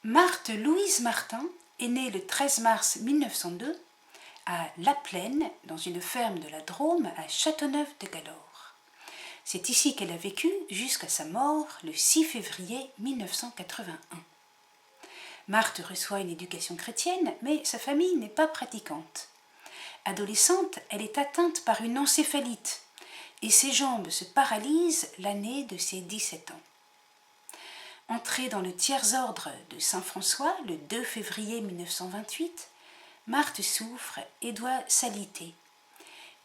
Marthe Louise Martin est née le 13 mars 1902 à La Plaine, dans une ferme de la Drôme à Châteauneuf-de-Galore. C'est ici qu'elle a vécu jusqu'à sa mort le 6 février 1981. Marthe reçoit une éducation chrétienne, mais sa famille n'est pas pratiquante. Adolescente, elle est atteinte par une encéphalite et ses jambes se paralysent l'année de ses 17 ans. Entrée dans le tiers-ordre de Saint-François le 2 février 1928, Marthe souffre et doit s'aliter.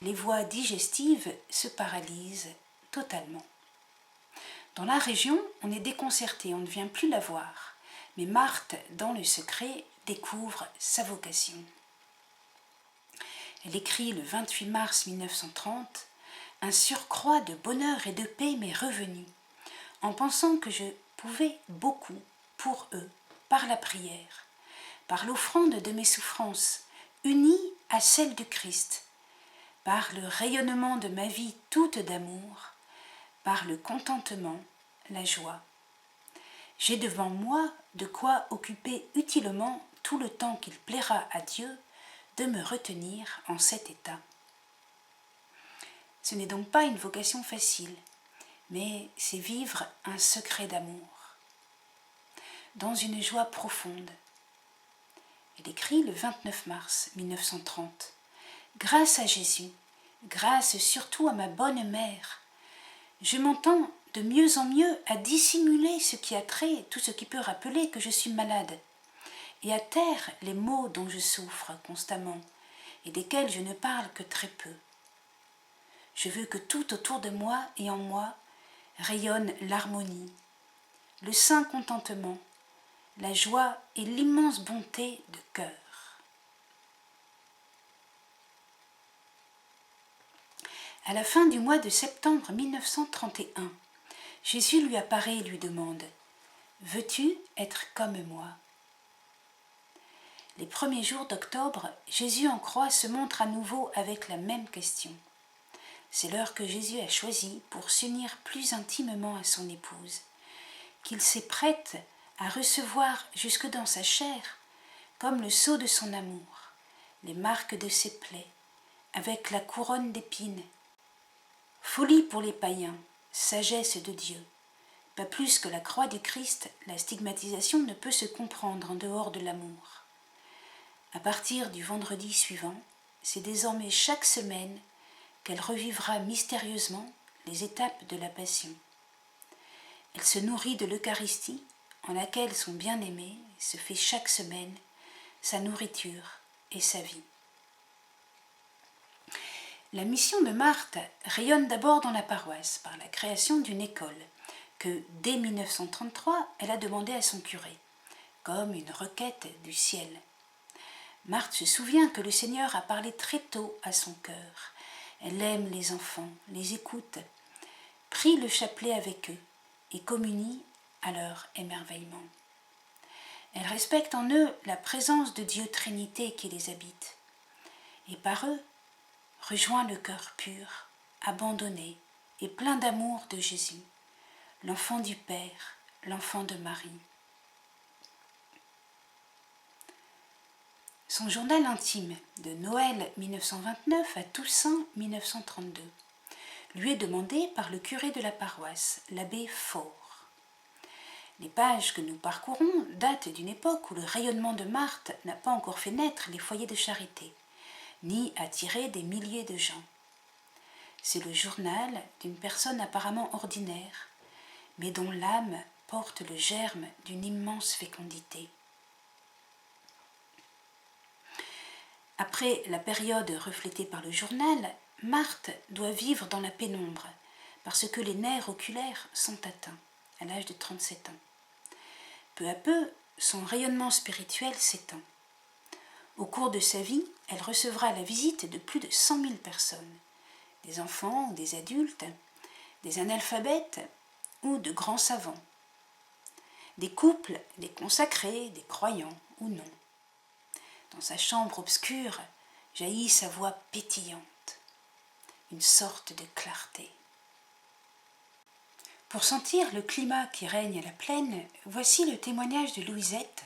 Les voies digestives se paralysent totalement. Dans la région, on est déconcerté, on ne vient plus la voir. Mais Marthe, dans le secret, découvre sa vocation. Elle écrit le 28 mars 1930 « Un surcroît de bonheur et de paix m'est revenu, en pensant que je pouvais beaucoup pour eux, par la prière, par l'offrande de mes souffrances, unies à celle du Christ, par le rayonnement de ma vie toute d'amour, par le contentement, la joie. J'ai devant moi de quoi occuper utilement tout le temps qu'il plaira à Dieu de me retenir en cet état. » Ce n'est donc pas une vocation facile, mais c'est vivre un secret d'amour, dans une joie profonde. Elle écrit le 29 mars 1930 « Grâce à Jésus, grâce surtout à ma bonne mère, je m'entends de mieux en mieux à dissimuler ce qui a trait, tout ce qui peut rappeler que je suis malade, et à taire les maux dont je souffre constamment et desquels je ne parle que très peu. Je veux que tout autour de moi et en moi rayonne l'harmonie, le saint contentement, la joie et l'immense bonté de cœur. » À la fin du mois de septembre 1931, Jésus lui apparaît et lui demande « Veux-tu être comme moi ?» Les premiers jours d'octobre, Jésus en croix se montre à nouveau avec la même question. C'est l'heure que Jésus a choisie pour s'unir plus intimement à son épouse, qu'il s'est prête à recevoir jusque dans sa chair, comme le sceau de son amour, les marques de ses plaies, avec la couronne d'épines. Folie pour les païens, sagesse de Dieu. Pas plus que la croix du Christ, la stigmatisation ne peut se comprendre en dehors de l'amour. À partir du vendredi suivant, c'est désormais chaque semaine qu'elle revivra mystérieusement les étapes de la Passion. Elle se nourrit de l'Eucharistie, en laquelle son bien-aimé se fait chaque semaine sa nourriture et sa vie. La mission de Marthe rayonne d'abord dans la paroisse par la création d'une école que, dès 1933, elle a demandée à son curé, comme une requête du ciel. Marthe se souvient que le Seigneur a parlé très tôt à son cœur. Elle aime les enfants, les écoute, prie le chapelet avec eux et communie à leur émerveillement. Elle respecte en eux la présence de Dieu Trinité qui les habite, et par eux rejoint le cœur pur, abandonné et plein d'amour de Jésus, l'enfant du Père, l'enfant de Marie. Son journal intime de Noël 1929 à Toussaint 1932 lui est demandé par le curé de la paroisse, l'abbé Faure. Les pages que nous parcourons datent d'une époque où le rayonnement de Marthe n'a pas encore fait naître les foyers de charité, ni attiré des milliers de gens. C'est le journal d'une personne apparemment ordinaire, mais dont l'âme porte le germe d'une immense fécondité. Après la période reflétée par le journal, Marthe doit vivre dans la pénombre, parce que les nerfs oculaires sont atteints, à l'âge de 37 ans. Peu à peu, son rayonnement spirituel s'étend. Au cours de sa vie, elle recevra la visite de plus de 100 000 personnes, des enfants ou des adultes, des analphabètes ou de grands savants, des couples, des consacrés, des croyants ou non. Dans sa chambre obscure jaillit sa voix pétillante, une sorte de clarté. Pour sentir le climat qui règne à la plaine, voici le témoignage de Louisette,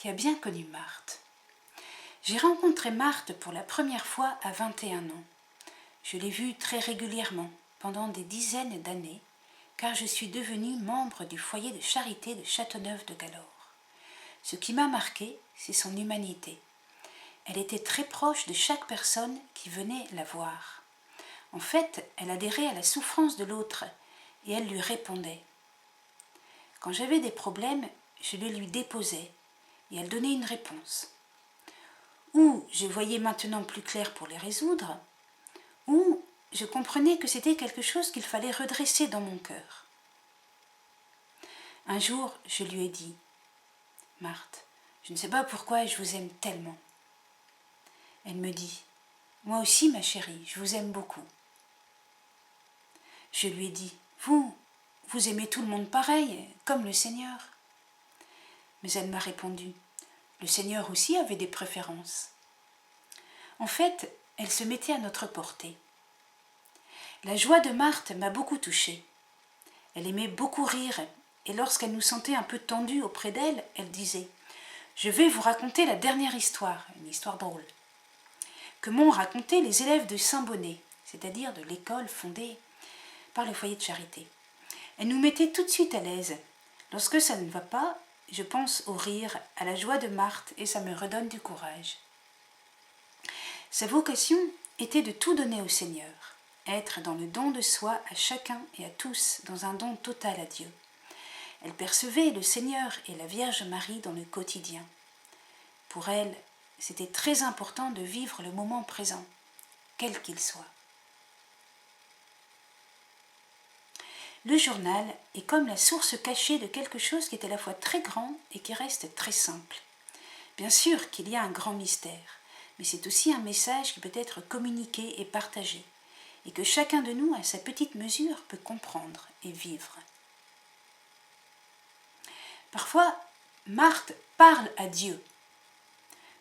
qui a bien connu Marthe. J'ai rencontré Marthe pour la première fois à 21 ans. Je l'ai vue très régulièrement, pendant des dizaines d'années, car je suis devenue membre du foyer de charité de Châteauneuf-de-Galore. Ce qui m'a marqué, c'est son humanité. Elle était très proche de chaque personne qui venait la voir. En fait, elle adhérait à la souffrance de l'autre et elle lui répondait. Quand j'avais des problèmes, je les lui déposais et elle donnait une réponse. Ou je voyais maintenant plus clair pour les résoudre, ou je comprenais que c'était quelque chose qu'il fallait redresser dans mon cœur. Un jour, je lui ai dit « Marthe, je ne sais pas pourquoi je vous aime tellement. » Elle me dit « Moi aussi, ma chérie, je vous aime beaucoup. » Je lui ai dit « Vous aimez tout le monde pareil, comme le Seigneur. » Mais elle m'a répondu « Le Seigneur aussi avait des préférences. » En fait, elle se mettait à notre portée. La joie de Marthe m'a beaucoup touchée. Elle aimait beaucoup rire, et lorsqu'elle nous sentait un peu tendus auprès d'elle, elle disait « Je vais vous raconter la dernière histoire, une histoire drôle, que m'ont raconté les élèves de Saint-Bonnet, c'est-à-dire de l'école fondée par le foyer de charité. Elle nous mettait tout de suite à l'aise. Lorsque ça ne va pas, je pense au rire, à la joie de Marthe, et ça me redonne du courage. Sa vocation était de tout donner au Seigneur, être dans le don de soi à chacun et à tous, dans un don total à Dieu. Elle percevait le Seigneur et la Vierge Marie dans le quotidien. Pour elle, c'était très important de vivre le moment présent, quel qu'il soit. Le journal est comme la source cachée de quelque chose qui est à la fois très grand et qui reste très simple. Bien sûr qu'il y a un grand mystère, mais c'est aussi un message qui peut être communiqué et partagé, et que chacun de nous, à sa petite mesure, peut comprendre et vivre. Parfois, Marthe parle à Dieu,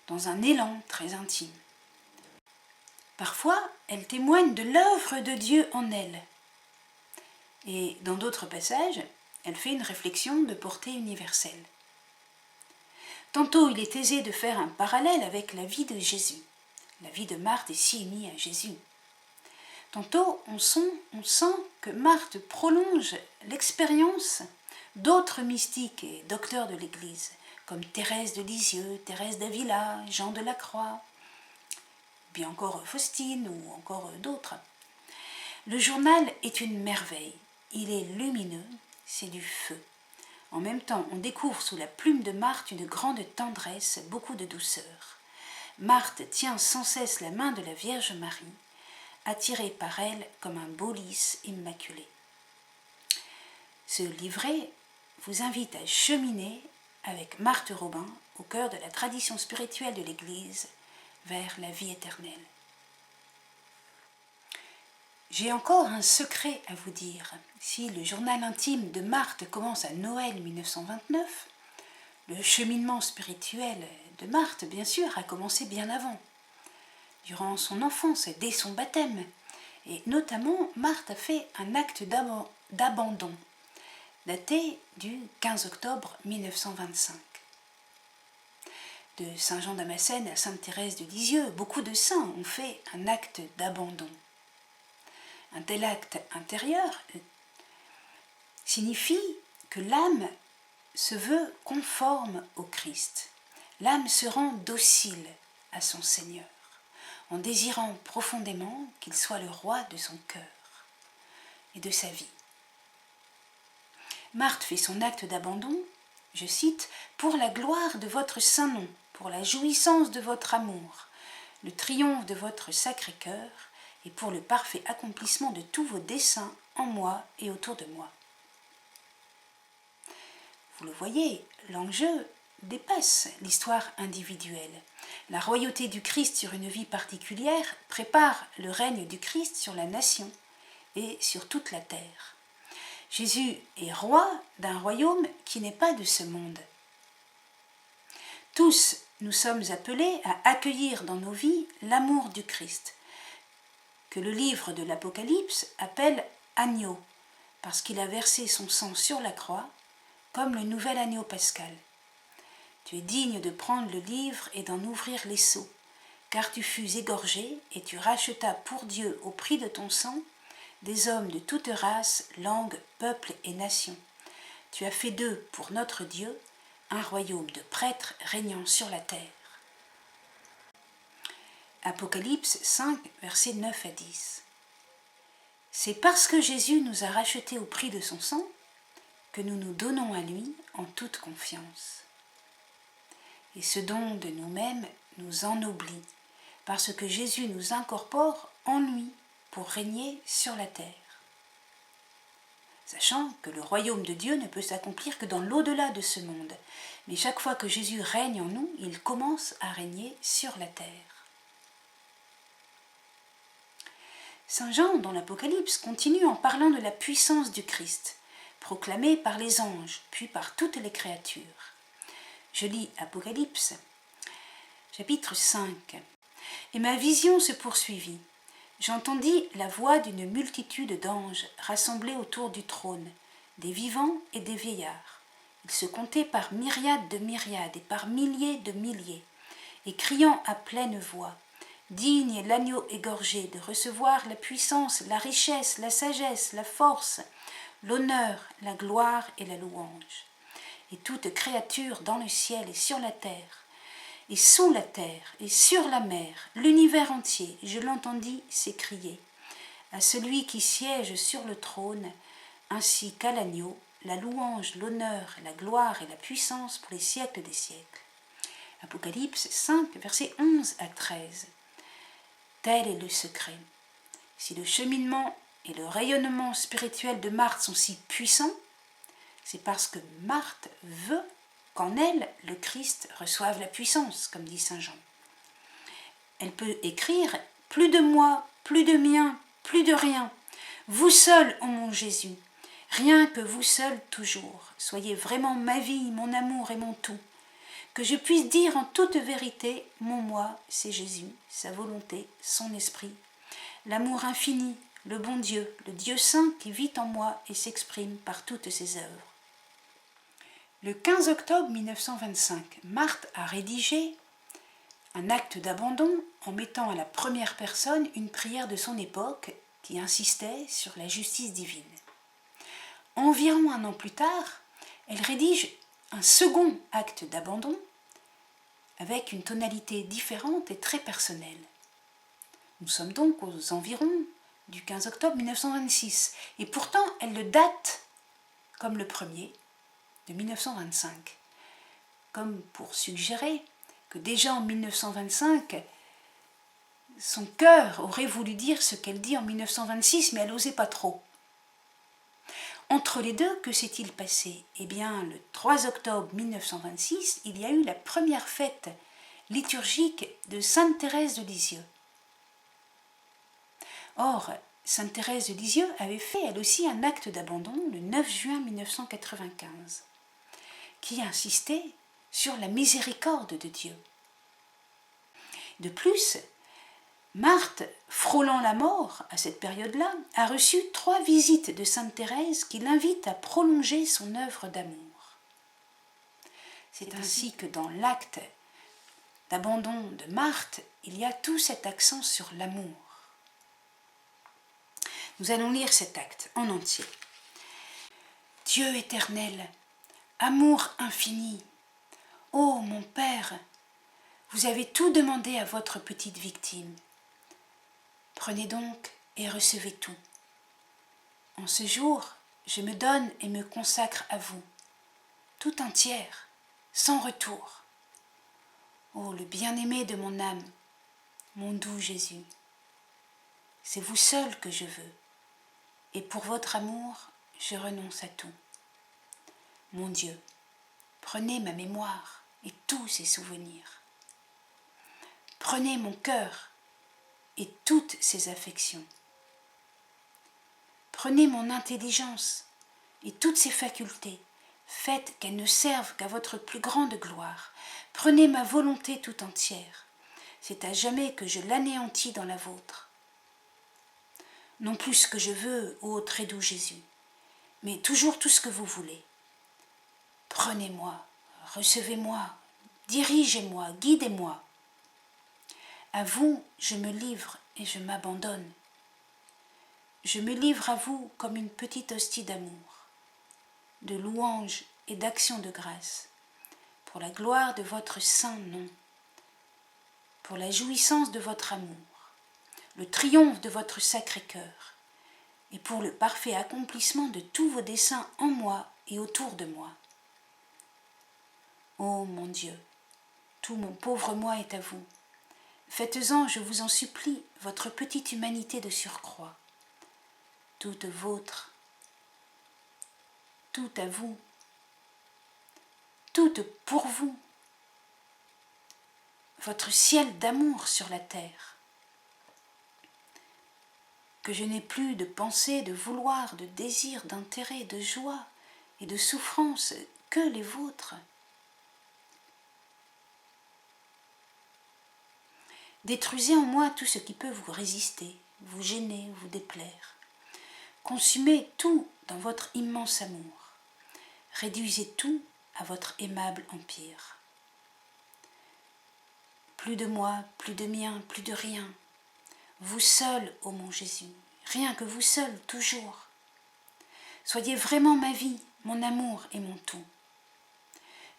dans un élan très intime. Parfois, elle témoigne de l'œuvre de Dieu en elle. Et dans d'autres passages, elle fait une réflexion de portée universelle. Tantôt, il est aisé de faire un parallèle avec la vie de Jésus. La vie de Marthe est si unie à Jésus. Tantôt, on sent que Marthe prolonge l'expérience d'autres mystiques et docteurs de l'Église, comme Thérèse de Lisieux, Thérèse d'Avila, Jean de la Croix, bien encore Faustine ou encore d'autres. Le journal est une merveille. Il est lumineux, c'est du feu. En même temps, on découvre sous la plume de Marthe une grande tendresse, beaucoup de douceur. Marthe tient sans cesse la main de la Vierge Marie, attirée par elle comme un beau lys immaculé. Ce livret vous invite à cheminer avec Marthe Robin au cœur de la tradition spirituelle de l'Église vers la vie éternelle. J'ai encore un secret à vous dire. Si le journal intime de Marthe commence à Noël 1929, le cheminement spirituel de Marthe, bien sûr, a commencé bien avant, durant son enfance et dès son baptême. Et notamment, Marthe a fait un acte d'abandon, daté du 15 octobre 1925. De Saint Jean Damascène à Sainte Thérèse de Lisieux, beaucoup de saints ont fait un acte d'abandon. Un tel acte intérieur signifie que l'âme se veut conforme au Christ. L'âme se rend docile à son Seigneur, en désirant profondément qu'il soit le roi de son cœur et de sa vie. Marthe fait son acte d'abandon, je cite, « pour la gloire de votre saint nom, pour la jouissance de votre amour, le triomphe de votre sacré cœur, et pour le parfait accomplissement de tous vos desseins en moi et autour de moi. » Vous le voyez, l'enjeu dépasse l'histoire individuelle. La royauté du Christ sur une vie particulière prépare le règne du Christ sur la nation et sur toute la terre. Jésus est roi d'un royaume qui n'est pas de ce monde. Tous, nous sommes appelés à accueillir dans nos vies l'amour du Christ, que le livre de l'Apocalypse appelle agneau, parce qu'il a versé son sang sur la croix, comme le nouvel agneau pascal. Tu es digne de prendre le livre et d'en ouvrir les sceaux, car tu fus égorgé et tu rachetas pour Dieu au prix de ton sang des hommes de toute race, langue, peuple et nation. Tu as fait d'eux, pour notre Dieu, un royaume de prêtres régnant sur la terre. Apocalypse 5, versets 9 à 10. C'est parce que Jésus nous a rachetés au prix de son sang que nous nous donnons à lui en toute confiance. Et ce don de nous-mêmes nous ennoblit, parce que Jésus nous incorpore en lui pour régner sur la terre. Sachant que le royaume de Dieu ne peut s'accomplir que dans l'au-delà de ce monde, mais chaque fois que Jésus règne en nous, il commence à régner sur la terre. Saint Jean, dans l'Apocalypse, continue en parlant de la puissance du Christ, proclamée par les anges, puis par toutes les créatures. Je lis Apocalypse, chapitre 5. Et ma vision se poursuivit. J'entendis la voix d'une multitude d'anges rassemblés autour du trône, des vivants et des vieillards. Ils se comptaient par myriades et par milliers de milliers, et criant à pleine voix, « Digne est l'agneau égorgé de recevoir la puissance, la richesse, la sagesse, la force, l'honneur, la gloire et la louange. » Et toute créature dans le ciel et sur la terre, et sous la terre et sur la mer, l'univers entier, je l'entendis s'écrier, à celui qui siège sur le trône, ainsi qu'à l'agneau, la louange, l'honneur, la gloire et la puissance pour les siècles des siècles. Apocalypse 5, versets 11 à 13. Tel est le secret. Si le cheminement et le rayonnement spirituel de Marthe sont si puissants, c'est parce que Marthe veut qu'en elle, le Christ reçoive la puissance, comme dit saint Jean. Elle peut écrire « Plus de moi, plus de mien, plus de rien. Vous seul, ô mon Jésus, rien que vous seul toujours. Soyez vraiment ma vie, mon amour et mon tout. Que je puisse dire en toute vérité, mon moi, c'est Jésus, sa volonté, son esprit. L'amour infini, le bon Dieu, le Dieu saint qui vit en moi et s'exprime par toutes ses œuvres. » Le 15 octobre 1925, Marthe a rédigé un acte d'abandon en mettant à la première personne une prière de son époque qui insistait sur la justice divine. Environ un an plus tard, elle rédige un second acte d'abandon avec une tonalité différente et très personnelle. Nous sommes donc aux environs du 15 octobre 1926 et pourtant elle le date comme le premier de 1925, comme pour suggérer que déjà en 1925, son cœur aurait voulu dire ce qu'elle dit en 1926, mais elle n'osait pas trop. Entre les deux, que s'est-il passé? Eh bien, le 3 octobre 1926, il y a eu la première fête liturgique de Sainte Thérèse de Lisieux. Or, Sainte Thérèse de Lisieux avait fait elle aussi un acte d'abandon le 9 juin 1995, qui insistait sur la miséricorde de Dieu. De plus, Marthe, frôlant la mort à cette période-là, a reçu 3 visites de Sainte Thérèse qui l'invitent à prolonger son œuvre d'amour. C'est ainsi que dans l'acte d'abandon de Marthe, il y a tout cet accent sur l'amour. Nous allons lire cet acte en entier. Dieu éternel, amour infini, ô mon Père, vous avez tout demandé à votre petite victime. Prenez donc et recevez tout. En ce jour, je me donne et me consacre à vous, tout entière, sans retour. Ô le bien-aimé de mon âme, mon doux Jésus, c'est vous seul que je veux, et pour votre amour, je renonce à tout. Mon Dieu, prenez ma mémoire et tous ses souvenirs. Prenez mon cœur et toutes ses affections. Prenez mon intelligence et toutes ses facultés, faites qu'elles ne servent qu'à votre plus grande gloire. Prenez ma volonté tout entière, c'est à jamais que je l'anéantis dans la vôtre. Non plus ce que je veux, ô très doux Jésus, mais toujours tout ce que vous voulez. Prenez-moi, recevez-moi, dirigez-moi, guidez-moi. À vous, je me livre et je m'abandonne. Je me livre à vous comme une petite hostie d'amour, de louange et d'action de grâce, pour la gloire de votre saint nom, pour la jouissance de votre amour, le triomphe de votre sacré cœur, et pour le parfait accomplissement de tous vos desseins en moi et autour de moi. Ô mon Dieu, tout mon pauvre moi est à vous. Faites-en, je vous en supplie, votre petite humanité de surcroît, toute vôtre, tout à vous, toute pour vous, votre ciel d'amour sur la terre. Que je n'ai plus de pensée, de vouloir, de désir, d'intérêt, de joie et de souffrance que les vôtres. Détruisez en moi tout ce qui peut vous résister, vous gêner, vous déplaire. Consumez tout dans votre immense amour. Réduisez tout à votre aimable empire. Plus de moi, plus de mien, plus de rien. Vous seul, ô mon Jésus, rien que vous seul, toujours. Soyez vraiment ma vie, mon amour et mon tout.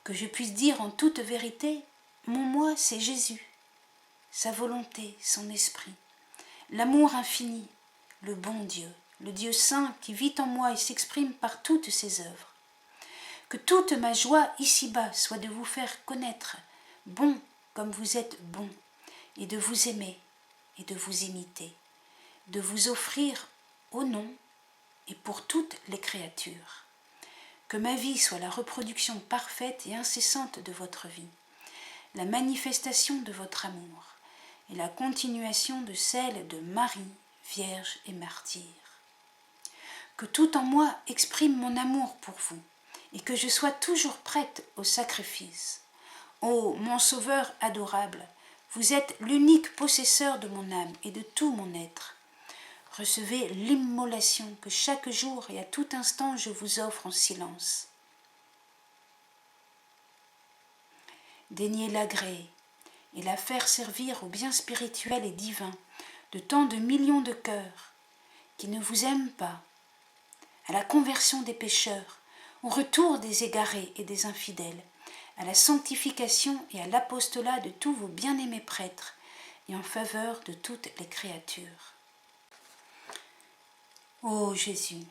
Que je puisse dire en toute vérité, mon moi c'est Jésus, sa volonté, son esprit, l'amour infini, le bon Dieu, le Dieu saint qui vit en moi et s'exprime par toutes ses œuvres. Que toute ma joie ici-bas soit de vous faire connaître, bon comme vous êtes bon, et de vous aimer et de vous imiter, de vous offrir au nom et pour toutes les créatures. Que ma vie soit la reproduction parfaite et incessante de votre vie, la manifestation de votre amour et la continuation de celle de Marie, Vierge et Martyre. Que tout en moi exprime mon amour pour vous et que je sois toujours prête au sacrifice. Ô mon Sauveur adorable, vous êtes l'unique possesseur de mon âme et de tout mon être. Recevez l'immolation que chaque jour et à tout instant je vous offre en silence. Daignez l'agréer et la faire servir au bien spirituel et divin de tant de millions de cœurs qui ne vous aiment pas, à la conversion des pécheurs, au retour des égarés et des infidèles, à la sanctification et à l'apostolat de tous vos bien-aimés prêtres et en faveur de toutes les créatures. Ô Jésus,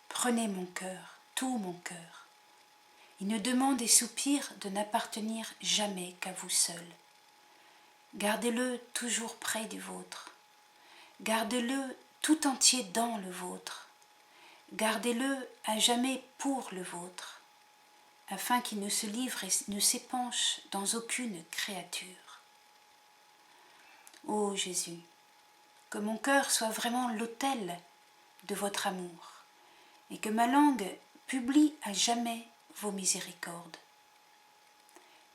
prenez mon cœur, tout mon cœur. Il ne demande et soupire de n'appartenir jamais qu'à vous seul. Gardez-le toujours près du vôtre. Gardez-le tout entier dans le vôtre. Gardez-le à jamais pour le vôtre, afin qu'il ne se livre et ne s'épanche dans aucune créature. Ô Jésus, que mon cœur soit vraiment l'autel de votre amour, et que ma langue publie à jamais vos miséricordes.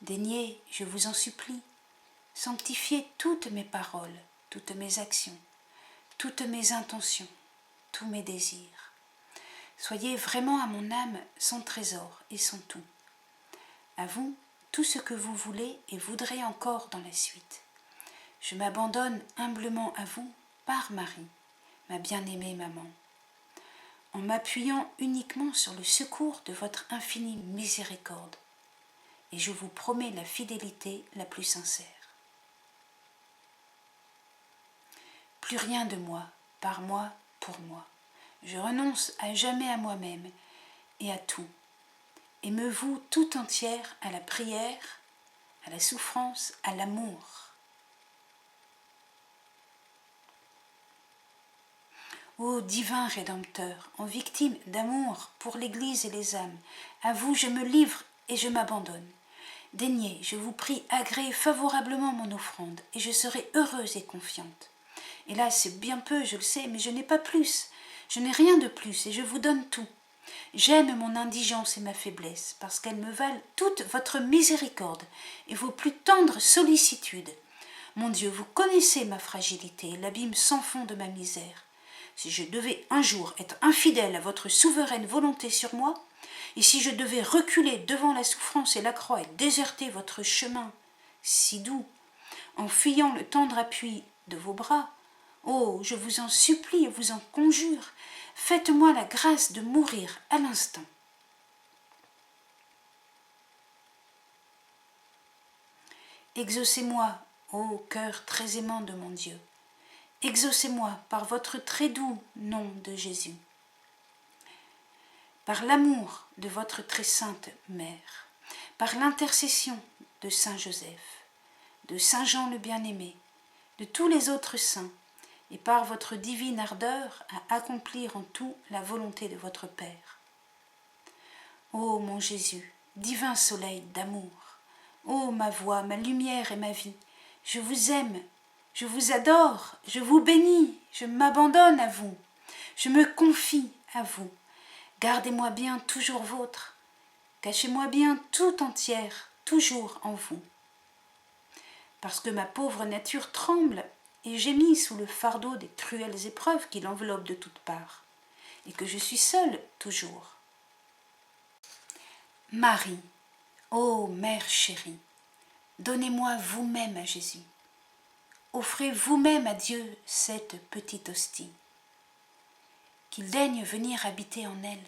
Daignez, je vous en supplie, sanctifier toutes mes paroles, toutes mes actions, toutes mes intentions, tous mes désirs. Soyez vraiment à mon âme son trésor et son tout. À vous, tout ce que vous voulez et voudrez encore dans la suite. Je m'abandonne humblement à vous par Marie, ma bien-aimée maman, en m'appuyant uniquement sur le secours de votre infinie miséricorde, et je vous promets la fidélité la plus sincère. Plus rien de moi, par moi, pour moi. Je renonce à jamais à moi-même et à tout, et me voue tout entière à la prière, à la souffrance, à l'amour. Ô divin Rédempteur, en victime d'amour pour l'Église et les âmes, à vous je me livre et je m'abandonne. Daignez, je vous prie, agréer favorablement mon offrande, et je serai heureuse et confiante. Hélas, c'est bien peu, je le sais, mais je n'ai pas plus. Je n'ai rien de plus, et je vous donne tout. J'aime mon indigence et ma faiblesse, parce qu'elles me valent toute votre miséricorde et vos plus tendres sollicitudes. Mon Dieu, vous connaissez ma fragilité et l'abîme sans fond de ma misère. Si je devais un jour être infidèle à votre souveraine volonté sur moi, et si je devais reculer devant la souffrance et la croix et déserter votre chemin si doux, en fuyant le tendre appui de vos bras. Oh, je vous en supplie et vous en conjure, faites-moi la grâce de mourir à l'instant. Exaucez-moi, ô cœur très aimant de mon Dieu, exaucez-moi par votre très doux nom de Jésus, par l'amour de votre très sainte Mère, par l'intercession de Saint Joseph, de Saint Jean le bien-aimé, de tous les autres saints, et par votre divine ardeur à accomplir en tout la volonté de votre Père. Ô mon Jésus, divin soleil d'amour, ô ma voix, ma lumière et ma vie, je vous aime, je vous adore, je vous bénis, je m'abandonne à vous, je me confie à vous. Gardez-moi bien toujours vôtre, cachez-moi bien tout entière, toujours en vous. Parce que ma pauvre nature tremble et gémit sous le fardeau des cruelles épreuves qui l'enveloppent de toutes parts, et que je suis seule toujours. Marie, ô Mère chérie, donnez-moi vous-même à Jésus. Offrez vous-même à Dieu cette petite hostie. Qu'il daigne venir habiter en elle,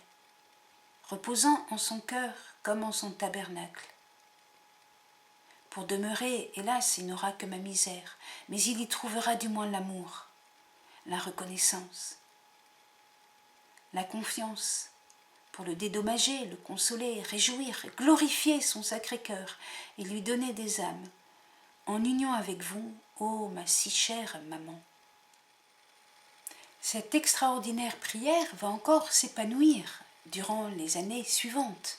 reposant en son cœur comme en son tabernacle. Pour demeurer, hélas, il n'aura que ma misère, mais il y trouvera du moins l'amour, la reconnaissance, la confiance, pour le dédommager, le consoler, réjouir, glorifier son sacré cœur et lui donner des âmes, en union avec vous, ô ma si chère maman. Cette extraordinaire prière va encore s'épanouir durant les années suivantes,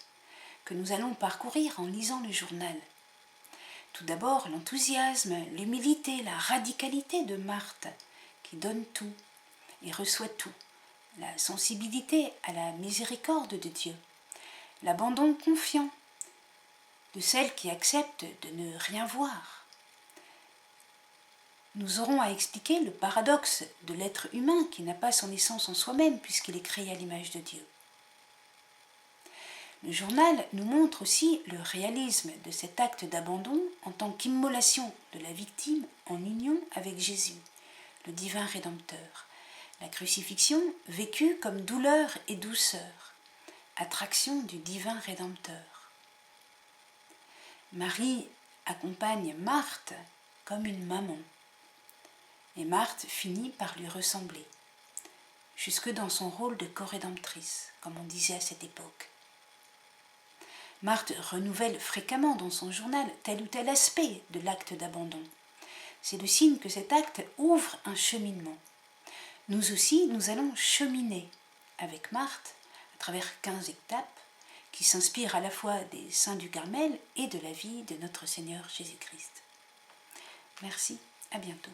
que nous allons parcourir en lisant le journal. Tout d'abord, l'enthousiasme, l'humilité, la radicalité de Marthe, qui donne tout et reçoit tout, la sensibilité à la miséricorde de Dieu, l'abandon confiant de celle qui accepte de ne rien voir. Nous aurons à expliquer le paradoxe de l'être humain qui n'a pas son essence en soi-même puisqu'il est créé à l'image de Dieu. Le journal nous montre aussi le réalisme de cet acte d'abandon en tant qu'immolation de la victime en union avec Jésus, le divin Rédempteur. La crucifixion vécue comme douleur et douceur, attraction du divin Rédempteur. Marie accompagne Marthe comme une maman, et Marthe finit par lui ressembler, jusque dans son rôle de corédemptrice, comme on disait à cette époque. Marthe renouvelle fréquemment dans son journal tel ou tel aspect de l'acte d'abandon. C'est le signe que cet acte ouvre un cheminement. Nous aussi, nous allons cheminer avec Marthe à travers 15 étapes qui s'inspirent à la fois des saints du Carmel et de la vie de notre Seigneur Jésus-Christ. Merci, à bientôt.